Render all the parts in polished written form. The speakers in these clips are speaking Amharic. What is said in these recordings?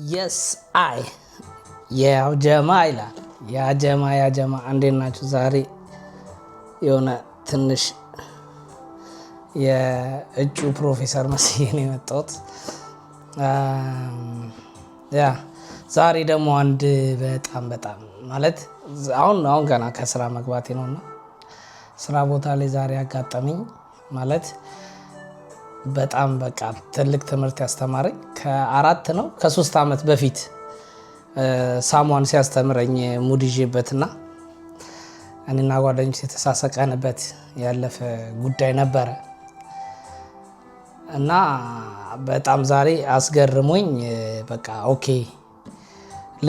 Yes, I. Yeah, Jama ይላል ያ ጀማ እንዴት ናችሁ? ዛሬ የሆነ ትንሽ የእጩ ፕሮፌሰር መስዬ ነው የመጣሁት። ያ ዛሬ ደግሞ አንድ በጣም ማለት አሁን ገና ከስራ መግባቴ ነውና ስራ ቦታ ላይ ዛሬ ያጋጠመኝ ማለት በጣም በቃ ትልቅ ትምህርት ያስተማረኝ ከ3 ዓመት በፊት ሳሙን ሲያስተምረኝ ሙድ ይዤበትና እኔና ጓደኞቼ የተሳሰቀንበት ያለፈ ጉዳይ ነበረ እና በጣም ዛሬ አስገርሞኝ በቃ ኦኬ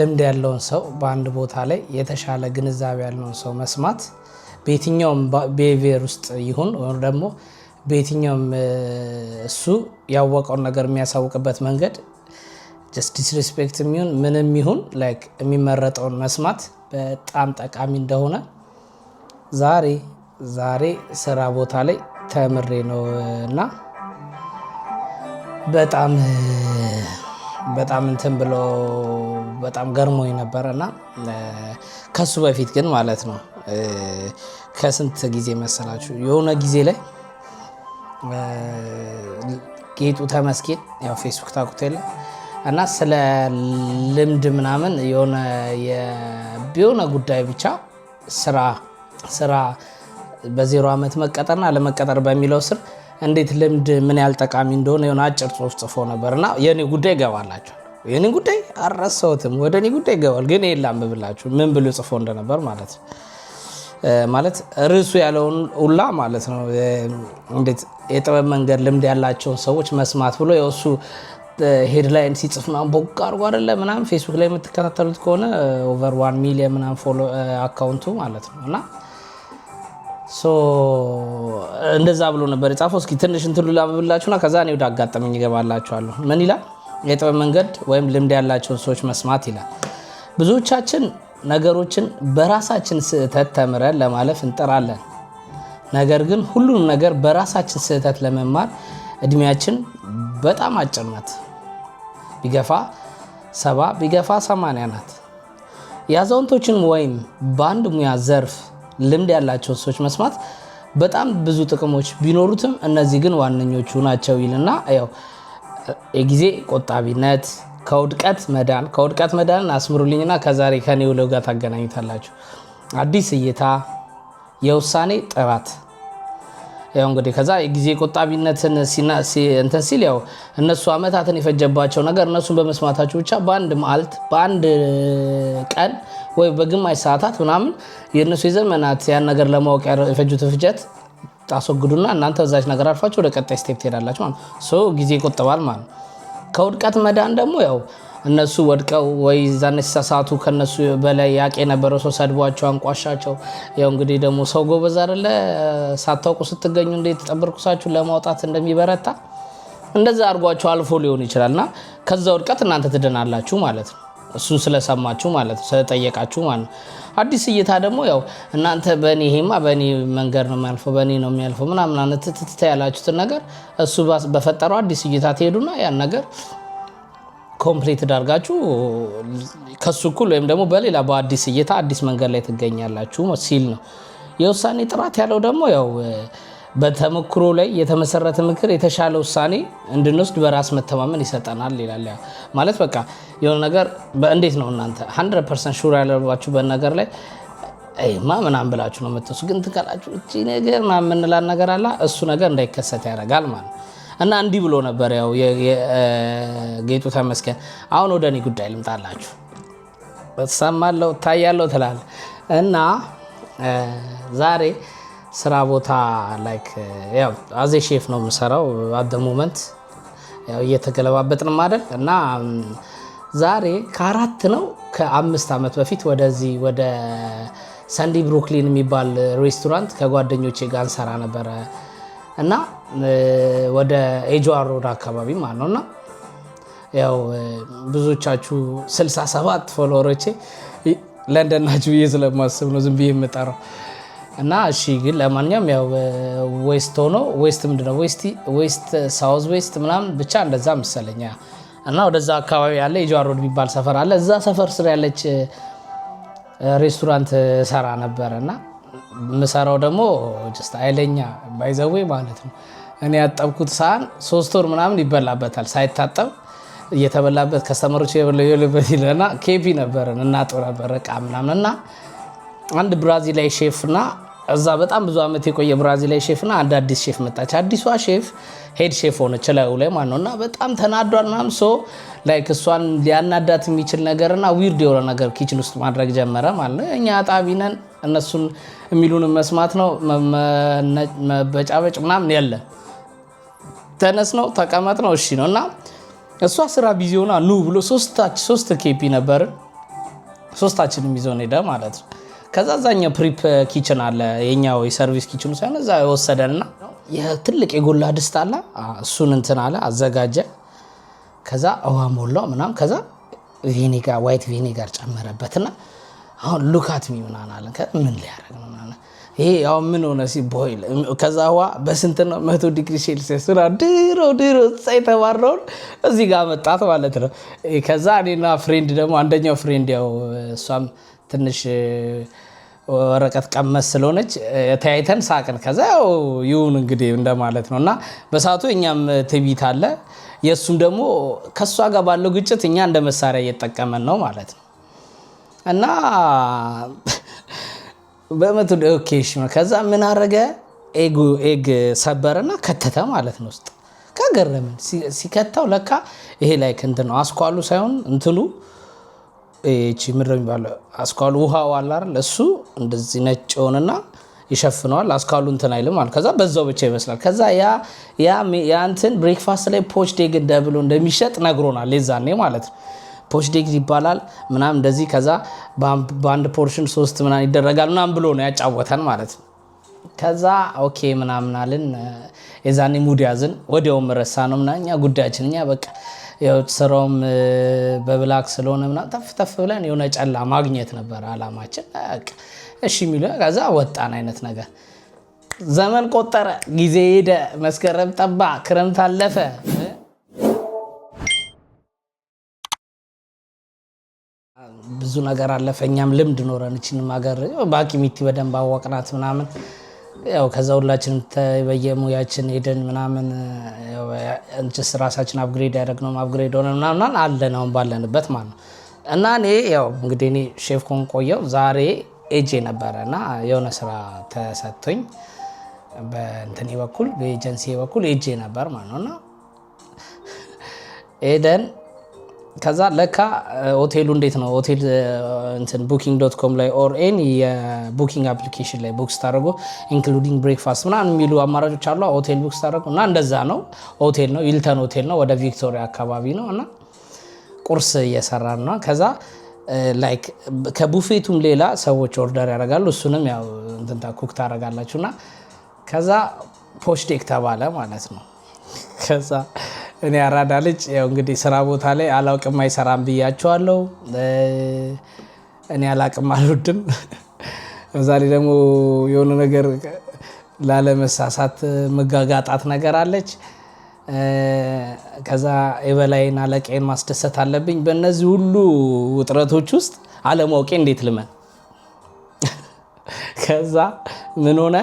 ልምድ ያለውን ሰው በአንድ ቦታ ላይ የተሻለ ግንዛቤ ያለውን ሰው መስማት በየትኛውም ቢሄቪየር ውስጥ ይሁን ወይ ደግሞ በየትኛውም እሱ ያወቀውን ነገር የሚያሳውቅበት መንገድ just disrespect ምንም ይሁን like የሚመረጠውን መስማት በጣም ጠቃሚ እንደሆነ ዛሬ ስራ ቦታ ላይ ተምሬ ነው እና በጣም እንትን ብሎ በጣም ገርሞኝ ነበርና ከሱ በፊት ግን ማለት ነው ከስንት ጊዜ መሰላችሁ የሆነ ጊዜ ላይ ጌጡ ተመስገን ያው ፌስቡክ ታቁቴል እና ስለ ልምድ ምናምን የሆነ ጉዳይ ብቻ ስራ በ0 ዓመት መቀጠርና ለመቀጠር በሚለው ስር እንዴት ልምድ ምን ያህል ጠቃሚ እንደሆነ የሆነ አጭር ጽሁፍ ጽፎ ነበርና የኔ ጉዳይ ገባላችሁ የኔ ጉዳይ አረሳውትም ወደ እኔ ጉዳይ ገባል ግን የለም ብላችሁ ምን ብሎ ጽፎ እንደነበር ማለት ርዕሱ ያለውን ሁላ ማለት ነው እንዴት የጥበብ መንገድ ልምድ ያላቸውን ሰዎች መስማት ብሎ የሱ ሄድላይን ሲጽፍ ምናምን ቦግ አድርጎ አይደለ ምናምን ፌስቡክ ላይ የምትከታተሉት ከሆነ ኦቨር 1 ሚሊዮን ምናምን ፎሎ አካውንቱ ማለት ነው እና እንደዛ ብሎ ነበር የጻፈው። እስኪ ትንሽ እንትን ላብብላችሁና ከዛ ነው ወደ አጋጠመኝ ይገባላችኋለሁ። ምን ይላል? የጥበብ መንገድ ወይም ልምድ ያላቸውን ሰዎች መስማት ይላል። ብዙዎቻችን ነገሮችን በራሳችን ስህተት ተምረን ለማለፍ እንጥራለን። ነገር ግን ሁሉንም ነገር በራሳችን ስህተት ለመማር እድሜያችን በጣም አጭር ናት። ቢገፋ 70 ቢገፋ 80 ናት። የአዛውንቶችን ወይም በአንድ ሙያ ዘርፍ ልምድ ያላቸውን ሰዎች መስማት በጣም ብዙ ጥቅሞች ቢኖሩትም እነዚህ ግን ዋነኞቹ ናቸው ይልና ያው የጊዜ ቆጣቢነት ከውድቀት መዳንን አስምሩልኝና ከዛሬ ከኔ ውለው ጋር ታገናኙታላችሁ። አዲስ እይታ፣ የውሳኔ ጥራት ያው እንግዲህ ከዛ የጊዜ ቆጣቢነትን እንትን ሲል ያው እነሱ አመታትን የፈጀባቸው ነገር እነሱን በመስማታቸው ብቻ በአንድ ቀን ወይ በግማሽ ሰዓታት ምናምን የነሱ የዘመናት ያን ነገር ለማወቅ የፈጁት ፍጀት ታስወግዱና እናንተ እዛች ነገር አልፋችሁ ወደ ቀጣይ ስቴፕ ትሄዳላችሁ ማለት ነው። ጊዜ ይቆጥባል ማለት ነው። ከውድቀት መዳን ደግሞ ያው እነሱ ወድቀው ወይ ዛነስ ሳሳቱ ከነሱ በላይ ያቄ የነበረው ሰው ሰድቧቸው አንቋሻቸው ያው እንግዲህ ደግሞ ሰው ጎበዝ አይደለ ሳታውቁ ስትገኙ እንዴት ተጠብርኩሳችሁ ለማውጣት እንደሚበረታ እንደዛ አርጓቸው አልፎ ሊሆን ይችላልና ከዛ ወድቀት እናንተ ትደናላችሁ ማለት ነው። እሱን ስለሰማችሁ ማለት ነው ስለጠየቃችሁ ማለት ነው። አዲስ እይታ ደግሞ ያው እናንተ በእኔ መንገድ ነው የሚያልፈው በእኔ ነው የሚያልፈው ምናምን ያላችሁትን ነገር እሱ በፈጠረው አዲስ እይታ ትሄዱና ያን ነገር ኮምፕሊት ዳርጋችሁ ከሱ እኩል ወይም ደግሞ በሌላ በአዲስ እይታ አዲስ መንገድ ላይ ትገኛላችሁ ሲል ነው። የውሳኔ ጥራት ያለው ደግሞ ያው በተመክሮ ላይ የተመሰረተ ምክር የተሻለ ውሳኔ እንድንወስድ በራስ መተማመን ይሰጠናል ይላል። ማለት በቃ የሆነ ነገር እንዴት ነው እናንተ 100% ሹር ያለባችሁ በነገር ላይ ምናምን ብላችሁ ነው የምትወሱ ግን ትከላችሁ እቺ ነገር ምናምን እንላለን ነገር አለ እሱ ነገር እንዳይከሰት ያደርጋል ማለት እና እንዲህ ብሎ ነበር ያው ጌጡ ተመስገን። አሁን ወደ እኔ ጉዳይ ልምጣላችሁ። በተሰማለው ታያለው ትላል እና ዛሬ ስራ ቦታ ላይክ ያው አዜ ሼፍ ነው የምሰራው አት ዘ ሞመንት ያው እየተገለባበጥን አይደል እና ዛሬ ከ5 ዓመት በፊት ወደ ሰንዲ ብሩክሊን የሚባል ሬስቶራንት ከጓደኞቼ ጋር እንሰራ ነበር እና ወደ ኤጅዋር ሮድ አካባቢ ማለት ነውና ያው ብዙዎቻችሁ 67 ፎሎወሮቼ ለንደን ናችሁ ብዬ ስለማስብ ነው ዝም ብዬ የምጠራው እና እሺ ግን ለማንኛውም ያው ዌስት ምንድነው ዌስት ሳውዝ ዌስት ምናምን ብቻ እንደዛ መሰለኛ እና ወደዛ አካባቢ ያለ የጀዋር ሮድ የሚባል ሰፈር አለ። እዛ ሰፈር ስር ያለች ሬስቶራንት ሰራ ነበርና ምሰራው ደግሞ ጀስት አይለኛ ባይዘዌ ማለት ነው። እኔ ያጠብኩት ሳህን 3 ወር ምናምን ይበላበታል ሳይታጠብ እየተበላበት ከስተመሮች የበለበት ይለና ኬፒ ነበርን እናጥብ ነበር እቃ ምናምንና አንድ ብራዚላዊ ሼፍና እዛ በጣም ብዙ አመት የቆየ ብራዚላዊ ሼፍና አንድ አዲስ ሼፍ መጣች። አዲሷ ሼፍ ሄድ ሼፍ ሆነች ላይ ማለት ነውና በጣም ተናዷል ምናምን ሶ ላይክ እሷን ሊያናዳት የሚችል ነገርና ዊርድ የሆነ ነገር ኪችን ውስጥ ማድረግ ጀመረ ማለት ነው። እኛ አጣቢ ነን እነሱን የሚሉን መስማት ነው መበጫበጭ ምናምን የለ ተነስ ነው ተቀመጥ ነው እሺ ነውና እሷ ስራ ቢዚ ሆና ኑ ብሎ ሶስት ኬፒ ነበር ሶስታችንም ይዞን ሄደ ማለት ነው። ከዛ ዛኛ ፕሪፕ ኪችን አለ የኛው የሰርቪስ ኪችኑ ሳይሆን እዛ ወሰደንና የትልቅ የጎላ ድስት አለ እሱን እንትን አለ አዘጋጀ። ከዛ ውሃ ሞላው ምናምን ከዛ ቪኒጋር ዋይት ቪኒጋር ጨመረበትና አሁን ሉካት ሚውናና አለ ምን ሊያረግ ነው ማለት ይሄ ያው ምን ሆነ ሲቦይል ከዛ ውሃ በስንት ነው 100 ዲግሪ ሴልሲየስ ድሮ ሳይተባረው እዚህ ጋር መጣት ማለት ነው። ከዛ እኔና ፍሬንድ ደግሞ አንደኛው ፍሬንድ ያው እሷም ትንሽ ወረቀት ቀመስ ስለሆነች ተያይተን ሳቅን። ከዛ ያው ይሁን እንግዲህ እንደማለት ነውና በሳቱ እኛም ትቢት አለ የሱም ደግሞ ከሷ ጋር ባለው ግጭት እኛ እንደ መሳሪያ እየተጠቀመን ነው ማለት ነው። እና በመቶ ኦኬሽ ከዛ ምን አረገ ኤግ ሰበረና ከተተ ማለት ነው ውስጥ ከገረመን ሲከታው ለካ ይሄ ላይ እንትን ነው አስኳሉ ሳይሆን እንትኑ እቺ ምድር የሚባለው አስኳሉ ውሃው አለ አይደል እሱ እንደዚህ ነጭ ሆነና ይሸፍነዋል አስኳሉ እንትን አይልም ማለት ከዛ በዛው ብቻ ይመስላል። ከዛ ያ እንትን ብሬክፋስት ላይ ፖች ዴግ ደብሎ እንደሚሸጥ ነግሮናል የዛኔ ማለት ነው። ፖች ዴግ ይባላል ምናምን እንደዚህ ከዛ በአንድ ፖርሽን 3 ምናምን ይደረጋል ምናምን ብሎ ነው ያጫወተን ማለት ነው። ከዛ ኦኬ ምናምን አልን የዛኔ ሙድ ያዝን ወዲያውም ረሳ ነው ምናምን እኛ ጉዳያችን እኛ በቃ ያው ስራውም በብላክ ስለሆነ ምናምን ተፍተፍ ብለን የሆነ ጨላ ማግኘት ነበር አላማችን። እሺ ሚሉ ከዛ ወጣን አይነት ነገር ዘመን ቆጠረ ጊዜ ሄደ መስከረም ጠባ ክረምት አለፈ ብዙ ነገር አለፈ። እኛም ልምድ ኖረን እቺንም ሀገር ባቂ ሚቲ በደንብ አወቅናት ምናምን ያው ከዛ ሁላችንም በየሙያችን ሄደን ምናምን ያው እንጭስ ራሳችን አፕግሬድ ያደረግነው አፕግሬድ ሆነ ምናምን አለን አሁን ባለንበት ማለት ነው። እና እኔ ያው እንግዲህ እኔ ሼፍ ኮን ቆየው ዛሬ ኤጄ ነበርና የሆነ ስራ ተሰጥቶኝ በእንትኔ በኩል በኤጀንሲ በኩል ኤጄ ነበር ማለት ነውና ኤደን ከዛ ለካ ሆቴሉ እንዴት ነው ሆቴል እንትን booking.com ላይ ኦር ኤኒ የቡኪንግ አፕሊኬሽን ላይ ቡክ ስታደርጉ ኢንክሉዲንግ ብሬክፋስት ምናምን የሚሉ አማራጮች አሉ። ሆቴል ቡክ ስታደርጉ እና እንደዛ ነው ሆቴል ነው ሂልተን ሆቴል ነው ወደ ቪክቶሪያ አካባቢ ነው እና ቁርስ እየሰራን ነው። ከዛ ላይክ ከቡፌቱም ሌላ ሰዎች ኦርደር ያደርጋሉ እሱንም ያው እንትን ኩክ ታደርጋላችሁና ከዛ ፖች ዴክ ተባለ ማለት ነው። ከዛ እኔ አራዳ ልጅ ያው እንግዲህ ስራ ቦታ ላይ አላውቅም አይሰራም ብያቸዋለሁ። እኔ አላውቅም አልወድም እዛ ላይ ደግሞ የሆነ ነገር ላለመሳሳት መጋጋጣት ነገር አለች። ከዛ የበላይን አለቃዬን ማስደሰት አለብኝ። በእነዚህ ሁሉ ውጥረቶች ውስጥ አለማውቄ እንዴት ልመን ከዛ ምን ሆነ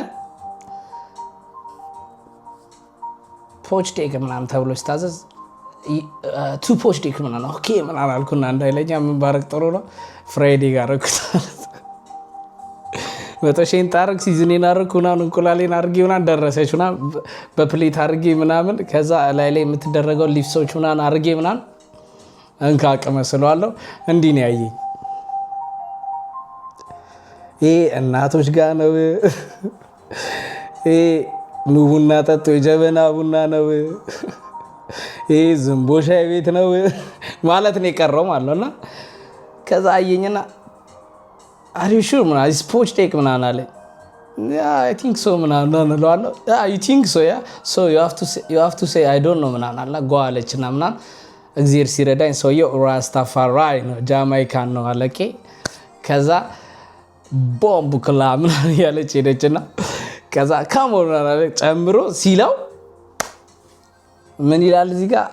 ፖች ዴክ ምናምን ተብሎ ሲታዘዝ ቱ ፖች ዴክ ምናምን ኦኬ ምናምን አልኩና እንዳይለኛ ምን ባረክ ጥሩ ነው ፍራይዴ ጋር ረኩታል በተሸን ታርክ ሲዝኔን አርኩና እንቁላሌን አርጌ ምናምን ደረሰችና በፕሌት አርጌ ምናምን ከዛ ላይ የምትደረገው ሊፍሶች ምናምን አርጌ ምናምን እንካቀመ ስለዋለሁ እንዲህ ነው ያየኝ። ይሄ እናቶች ጋር ነው ይሄ ኑ ቡና ጠጡ የጀበና ቡና ነው ይሄ ዝምቦ ሻይ ቤት ነው ማለት ነው የቀረው ማለት ነውና ከዛ አየኝና አር ዩ ሹር ምናምን ስፖች ቴክ ምናምን አለ አይ ቲንክ ሶ ምናምን ነው ዩ ቲንክ ሶ ያ ሶ ዩ ሃቭ ቱ ሴይ አይ ዶንት ኖ ምናምን አለ ጓለችና ምናምን እግዚአብሔር ሲረዳኝ ሰውየው ራስታፋራይ ነው ጃማይካን ነው አለቄ ከዛ ቦምብ ክላ ምናምን ያለች ሄደችና ከዛ ካሞና ጨምሮ ሲለው ምን ይላል እዚህ ጋር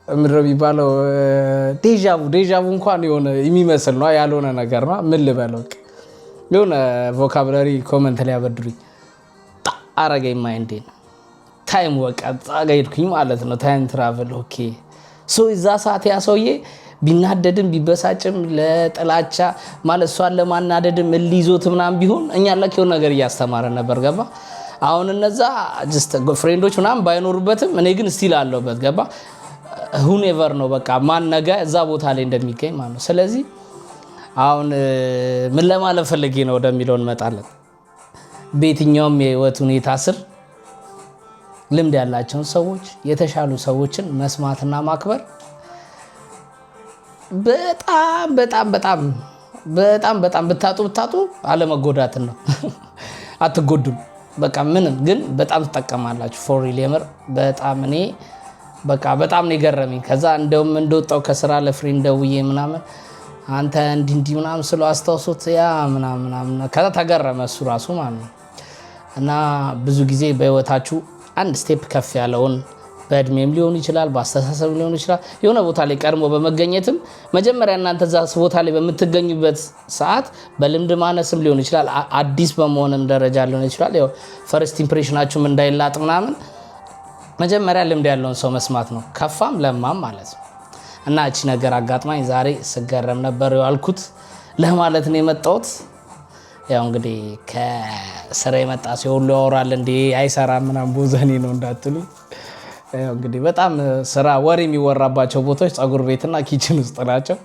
ምድር ቢባለው ዴጃቡ እንኳን የሆነ የሚመስል ነው ያልሆነ ነገር ነው። ምን ልበለው የሆነ ቮካብላሪ ኮመንት ላይ ያበድሩኝ አረገኝ ማይንዴን ታይም ወቃ ጻጋይድኩኝ ማለት ነው። ታይም ትራቨል ኦኬ ሶ እዛ ሰዓት ያ ሰውዬ ቢናደድም ቢበሳጭም ለጥላቻ ማለት እሷን ለማናደድም እሊዞት ምናምን ቢሆን እኛ ለክ የሆነ ነገር እያስተማረን ነበር ገባ። አሁን እነዛ ጀስት ፍሬንዶች ምናምን ባይኖሩበትም እኔ ግን ስቲል አለውበት ገባ። ሁኔቨር ነው በቃ ማን ነገ እዛ ቦታ ላይ እንደሚገኝ ማለት ነው። ስለዚህ አሁን ምን ለማለት ፈልጌ ነው ወደሚለው እንመጣለን። በየትኛውም የህይወት ሁኔታ ስር ልምድ ያላቸውን ሰዎች የተሻሉ ሰዎችን መስማትና ማክበር በጣም ብታጡ አለመጎዳትን ነው። አትጎዱም በቃ ምንም ግን በጣም ትጠቀማላችሁ። ፎር ሪል የምር በጣም እኔ በቃ በጣም ነው የገረመኝ። ከዛ እንደውም እንደወጣው ከስራ ለፍሬንድ ደውዬ ምናምን አንተ እንዲህ ምናምን ስለ አስተዋሶት ያ ምናምን ከዛ ተገረመ እሱ ራሱ ማለት ነው። እና ብዙ ጊዜ በህይወታችሁ አንድ ስቴፕ ከፍ ያለውን በእድሜም ሊሆን ይችላል በአስተሳሰብ ሊሆን ይችላል የሆነ ቦታ ላይ ቀድሞ በመገኘትም መጀመሪያ እናንተ እዛ ቦታ ላይ በምትገኙበት ሰዓት በልምድ ማነስም ሊሆን ይችላል አዲስ በመሆንም ደረጃ ሊሆን ይችላል ያው ፈርስት ኢምፕሬሽናችሁም እንዳይላጥ ምናምን መጀመሪያ ልምድ ያለውን ሰው መስማት ነው ከፋም ለማም ማለት ነው። እና እቺ ነገር አጋጥማኝ ዛሬ ስገረም ነበር ያልኩት ለማለት ነው የመጣሁት። ያው እንግዲህ ከስራ የመጣ ሰው ሁሉ ያወራል እንዴ አይሰራም ምናምን ቦዘኔ ነው እንዳትሉ። ያው እንግዲህ በጣም ስራ ወሬ የሚወራባቸው ቦታዎች ጸጉር ቤትና ኪችን ውስጥ ናቸው።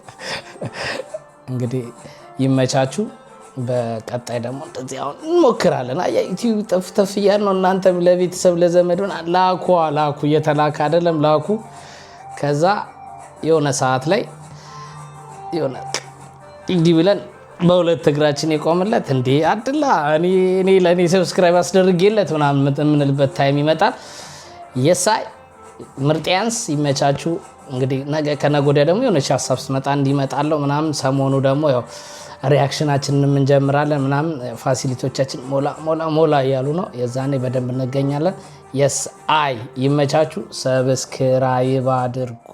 እንግዲህ ይመቻቹ። በቀጣይ ደግሞ እንደዚህ አሁን እንሞክራለን። አያ ዩቲዩብ ጠፍተፍ እያልን ነው። እናንተም ለቤተሰብ ለዘመድ ላኩ እየተላከ አይደለም ላኩ። ከዛ የሆነ ሰዓት ላይ የሆነ እንዲህ ብለን በሁለት እግራችን የቆምለት እንዴ አድላ እኔ ለኔ ሰብስክራይብ አስደርጌለት ምናምን የምንልበት ታይም ይመጣል። የሳይ ምርጥያንስ ይመቻቹ። እንግዲህ ነገ ከነገ ወዲያ ደግሞ የሆነ ሀሳብ ስመጣ እንዲመጣለው ምናምን ሰሞኑ ደግሞ ያው ሪአክሽናችንን እንጀምራለን ምናምን ፋሲሊቲዎቻችን ሞላ እያሉ ነው። የዛኔ በደንብ እንገኛለን። የስ አይ ይመቻቹ። ሰብስክራይብ አድርጉ።